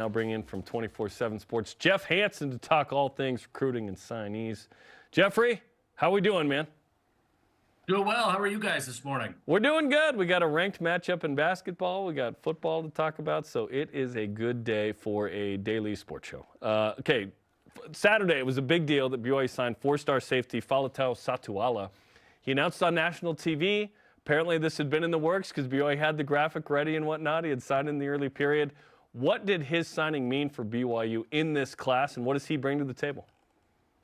Now bring in from 24/7 Sports Jeff Hansen to talk all things recruiting and signees. Jeffrey, how we doing, man? Doing well. How are you guys this morning? We're doing good. We got a ranked matchup in basketball. We got football to talk about, so it is a good day for a daily sports show. Okay, Saturday it was a big deal that BYU signed four-star safety Faletau Satuala. He announced on national TV. Apparently this had been in the works because BYU had the graphic ready and whatnot. He had signed in the early period. What did his signing mean for BYU in this class, and what does he bring to the table?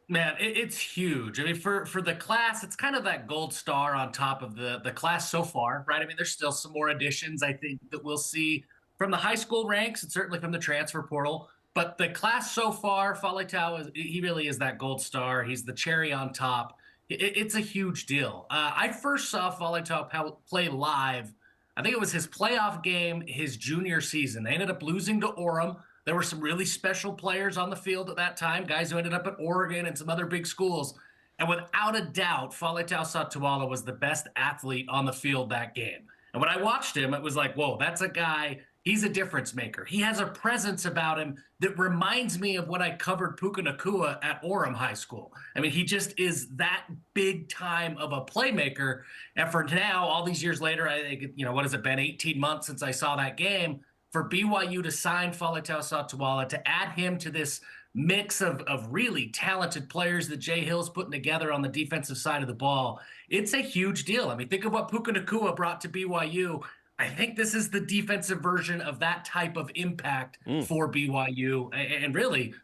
Man, it's huge. I mean, for the class, it's kind of that gold star on top of the class so far, right? I mean, there's still some more additions, I think, that we'll see from the high school ranks and certainly from the transfer portal. But the class so far, Faletau, he really is that gold star. He's the cherry on top. It's a huge deal. I first saw Faletau play live. I think it was his playoff game his junior season. They ended up losing to Orem. There were some really special players on the field at that time, guys who ended up at Oregon and some other big schools. And without a doubt, Faletau Satuala was the best athlete on the field that game. And when I watched him, it was like, whoa, that's a guy, he's a difference maker. He has a presence about him that reminds me of when I covered Puka Nacua at Orem High School. I mean, he just is that big time of a playmaker. And for now, all these years later, I think, what has it been, 18 months since I saw that game, for BYU to sign Faletau Satuala, to add him to this mix of really talented players that Jay Hill's putting together on the defensive side of the ball, it's a huge deal. I mean, think of what Puka Nacua brought to BYU. I think this is the defensive version of that type of impact for BYU. And really,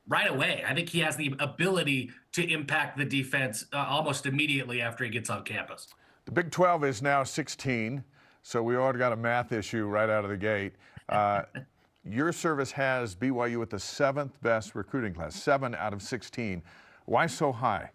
right away, I think he has the ability to impact the defense almost immediately after he gets on campus. The Big 12 is now 16, so we already got a math issue right out of the gate. Your service has BYU with the 7th best recruiting class, 7 out of 16. Why so high?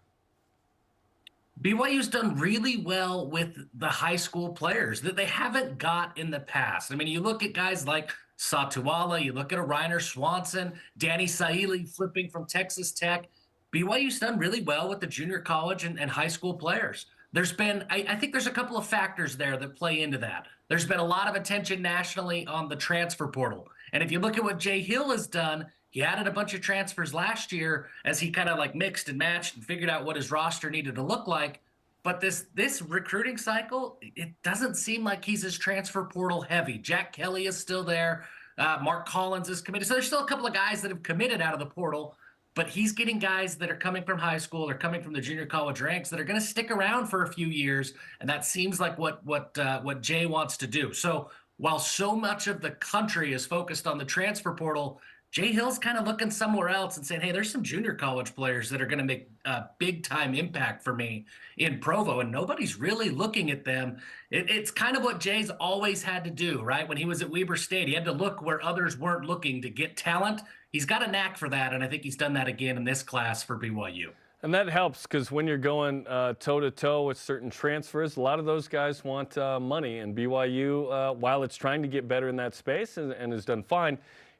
BYU's done really well with the high school players that they haven't got in the past. I mean, you look at guys like Satuala, you look at a Reiner Swanson, Danny Saili flipping from Texas Tech. BYU's done really well with the junior college and high school players. There's been, I think there's a couple of factors there that play into that. There's been a lot of attention nationally on the transfer portal. And if you look at what Jay Hill has done, he added a bunch of transfers last year as he kind of like mixed and matched and figured out what his roster needed to look like. But this recruiting cycle, it doesn't seem like he's as transfer portal heavy. Jack Kelly is still there. Mark Collins is committed. So there's still a couple of guys that have committed out of the portal. But he's getting guys that are coming from high school or coming from the junior college ranks that are going to stick around for a few years, and that seems like what Jay wants to do. So while so much of the country is focused on the transfer portal, Jay Hill's kind of looking somewhere else and saying, hey, there's some junior college players that are going to make a big-time impact for me in Provo, and nobody's really looking at them. It's kind of what Jay's always had to do, right? When he was at Weber State, he had to look where others weren't looking to get talent. He's got a knack for that, and I think he's done that again in this class for BYU. And that helps because when you're going toe-to-toe with certain transfers, a lot of those guys want money. And BYU, while it's trying to get better in that space and has done fine,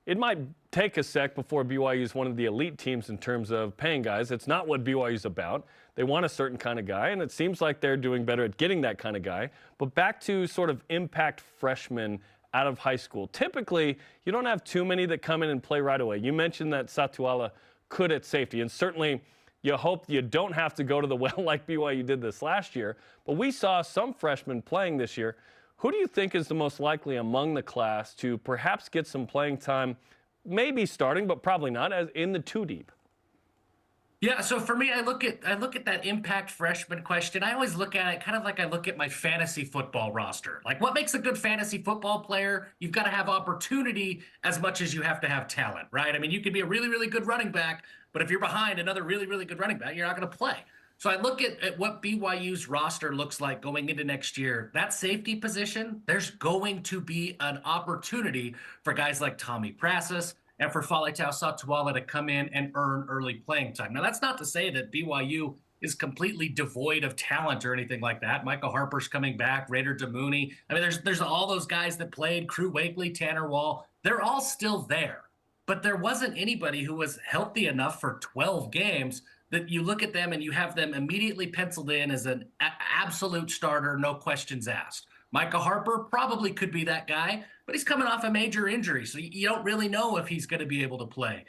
it might take a sec before BYU is one of the elite teams in terms of paying guys. It's not what BYU's about. They want a certain kind of guy, and it seems like they're doing better at getting that kind of guy. But back to sort of impact freshmen out of high school. Typically, you don't have too many that come in and play right away. You mentioned that Satuala could at safety, and certainly you hope you don't have to go to the well like BYU did this last year. But we saw some freshmen playing this year. Who do you think is the most likely among the class to perhaps get some playing time, maybe starting, but probably not, as in the two deep? Yeah, so for me, I look at that impact freshman question. I always look at it kind of like I look at my fantasy football roster. Like, what makes a good fantasy football player? You've got to have opportunity as much as you have to have talent, right? I mean, you could be a really, really good running back, but if you're behind another really, really good running back, you're not going to play. So I look at what BYU's roster looks like going into next year. That safety position, there's going to be an opportunity for guys like Tommy Prasis and for Faletau Satuala to come in and earn early playing time. Now, that's not to say that BYU is completely devoid of talent or anything like that. Michael Harper's coming back, Raider DeMooney. I mean, there's all those guys that played, Crew Wakely, Tanner Wall. They're all still there. But there wasn't anybody who was healthy enough for 12 games that you look at them and you have them immediately penciled in as an absolute starter, no questions asked. Micah Harper probably could be that guy, but he's coming off a major injury, so you don't really know if he's going to be able to play.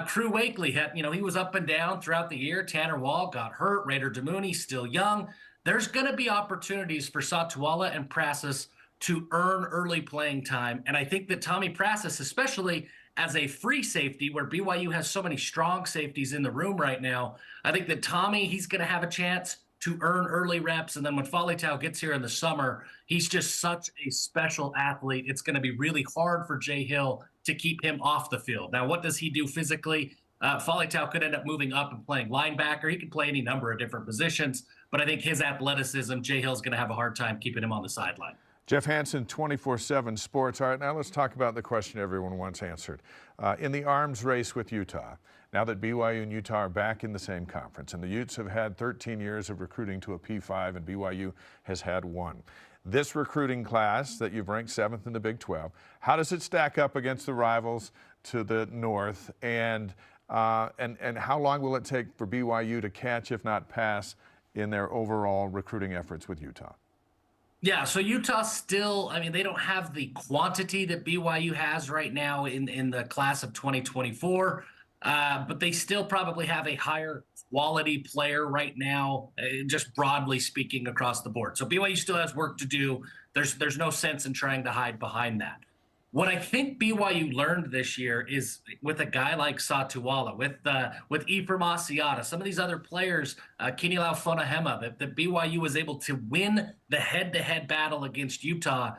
Crew Wakely had, he was up and down throughout the year. Tanner Wall got hurt. Raider Demooney still young. There's going to be opportunities for Satuala and Prasis to earn early playing time, and I think that Tommy Prasis, especially as a free safety, where BYU has so many strong safeties in the room right now, I think that Tommy, he's going to have a chance to earn early reps. And then when Falitau gets here in the summer, he's just such a special athlete. It's going to be really hard for Jay Hill to keep him off the field. Now, what does he do physically? Falitau could end up moving up and playing linebacker. He can play any number of different positions, but I think his athleticism, Jay Hill's going to have a hard time keeping him on the sideline. Jeff Hansen, 24/7 Sports. All right, now let's talk about the question everyone wants answered. In the arms race with Utah, now that BYU and Utah are back in the same conference, and the Utes have had 13 years of recruiting to a P5, and BYU has had 1. This recruiting class that you've ranked 7th in the Big 12, how does it stack up against the rivals to the north? And how long will it take for BYU to catch, if not pass, in their overall recruiting efforts with Utah? Yeah, so Utah still, they don't have the quantity that BYU has right now in the class of 2024, but they still probably have a higher quality player right now, just broadly speaking across the board. So BYU still has work to do. There's no sense in trying to hide behind that. What I think BYU learned this year is with a guy like Satuala, with Ephraim Asiata, some of these other players, Kinilau Fonahema, that BYU was able to win the head-to-head battle against Utah.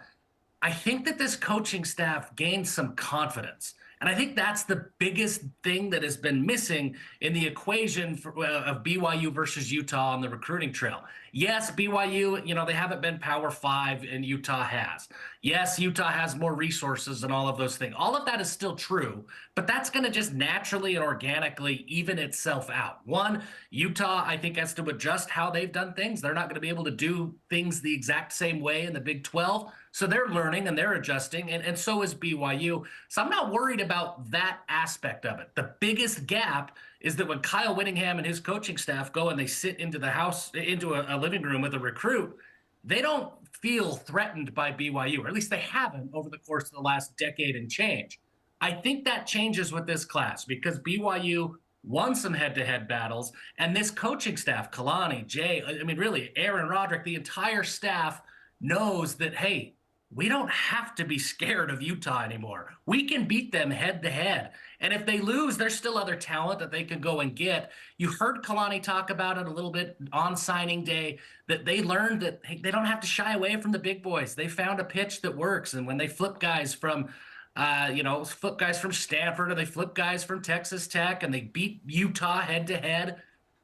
I think that this coaching staff gained some confidence. And I think that's the biggest thing that has been missing in the equation of BYU versus Utah on the recruiting trail. Yes, BYU, they haven't been Power 5 and Utah has. Yes, Utah has more resources and all of those things. All of that is still true, but that's going to just naturally and organically even itself out. One, Utah, I think, has to adjust how they've done things. They're not going to be able to do things the exact same way in the Big 12. So they're learning and they're adjusting, and so is BYU. So I'm not worried about that aspect of it. The biggest gap is that when Kyle Whittingham and his coaching staff go and they sit into a living room with a recruit, they don't feel threatened by BYU, or at least they haven't over the course of the last decade and change. I think that changes with this class because BYU won some head-to-head battles, and this coaching staff, Kalani, Jay, really, Aaron Roderick, the entire staff knows that, hey, we don't have to be scared of Utah anymore. We can beat them head-to-head. And if they lose, there's still other talent that they could go and get. You heard Kalani talk about it a little bit on signing day, that they learned that, hey, they don't have to shy away from the big boys. They found a pitch that works. And when they flip guys from Stanford, or they flip guys from Texas Tech, and they beat Utah head-to-head,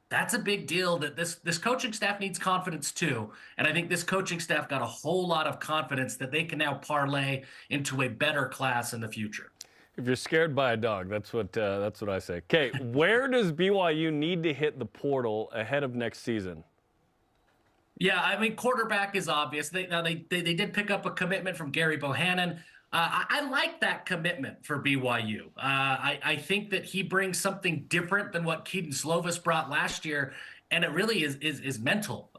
that's a big deal. That this coaching staff needs confidence too. And I think this coaching staff got a whole lot of confidence that they can now parlay into a better class in the future. If you're scared by a dog, that's what I say. Okay, where does BYU need to hit the portal ahead of next season? Yeah, quarterback is obvious. They did pick up a commitment from Gary Bohannon. I like that commitment for BYU. I think that he brings something different than what Keaton Slovis brought last year, and it really is mental.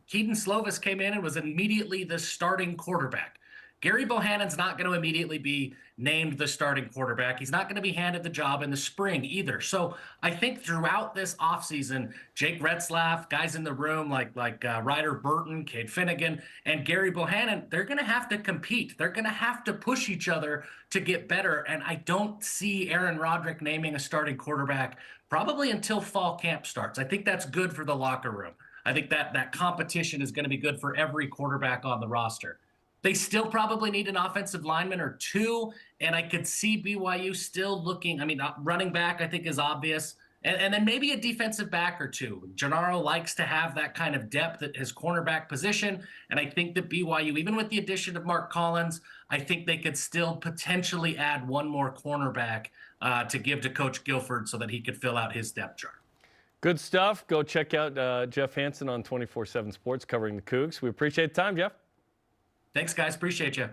Keaton Slovis came in and was immediately the starting quarterback. Gary Bohannon's not going to immediately be named the starting quarterback. He's not going to be handed the job in the spring either. So I think throughout this offseason, Jake Retzlaff, guys in the room like Ryder Burton, Cade Finnegan, and Gary Bohannon, they're going to have to compete. They're going to have to push each other to get better. And I don't see Aaron Roderick naming a starting quarterback probably until fall camp starts. I think that's good for the locker room. I think that competition is going to be good for every quarterback on the roster. They still probably need an offensive lineman or two, and I could see BYU still looking. Running back I think is obvious, and then maybe a defensive back or two. Gennaro likes to have that kind of depth at his cornerback position, and I think that BYU, even with the addition of Mark Collins, I think they could still potentially add one more cornerback to give to Coach Guilford so that he could fill out his depth chart. Good stuff. Go check out Jeff Hansen on 24/7 Sports covering the Cougs. We appreciate the time, Jeff. Thanks, guys. Appreciate you.